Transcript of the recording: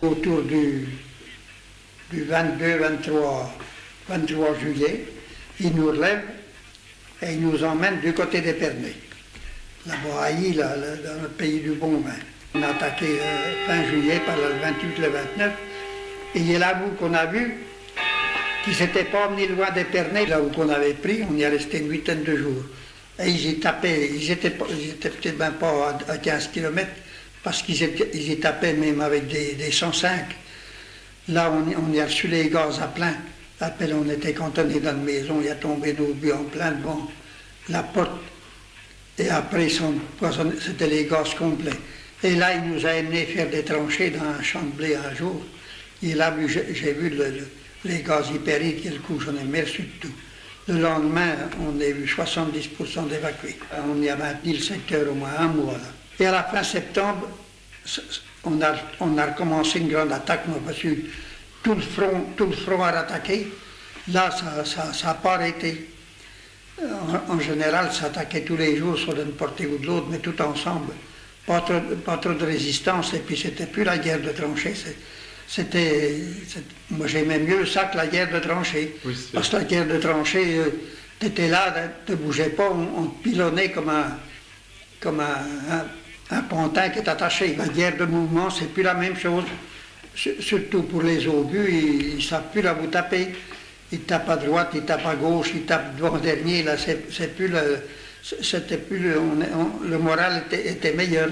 Autour du 23 juillet, ils nous relèvent et ils nous emmènent du côté d'Épernay. Là-bas, à Hailly, dans le pays du bon vin. On a attaqué fin juillet par le 28, le 29. Et il y a là où qu'on a vu qu'ils n'étaient pas venus loin d'Épernay, là où qu'on avait pris, on y est resté une huitaine de jours. Et ils y tapaient, ils étaient peut-être même pas à 15 km, parce qu'ils y tapaient même avec des 105. Là, on y a reçu les gaz à plein. Après, on était cantonnés dans une maison, il a tombé nos buts en plein devant la porte. Et après, c'était les gaz complets. Et là, il nous a amené faire des tranchées dans un champ de blé un jour. Et là, j'ai vu les gaz hyperiques, et le coup, j'en ai reçu de tout. Le lendemain, on a eu 70% d'évacués. On y a maintenu le secteur au moins un mois. Là. Et à la fin septembre, on a recommencé une grande attaque, parce que tout le front a attaqué. Là, ça n'a pas arrêté. En général, ça attaquait tous les jours sur d'une portée ou de l'autre, mais tout ensemble. Pas trop de résistance, et puis c'était plus la guerre de tranchées. Moi j'aimais mieux ça que la guerre de tranchées. Oui, parce que la guerre de tranchées, tu étais là, tu ne bougeais pas, on te pilonnait comme un pantin qui est attaché. La guerre de mouvement, c'est plus la même chose. Surtout pour les obus, ils ne savent plus là où taper. Ils tapent à droite, ils tapent à gauche, ils tapent devant dernier. Là, c'était plus le moral était meilleur.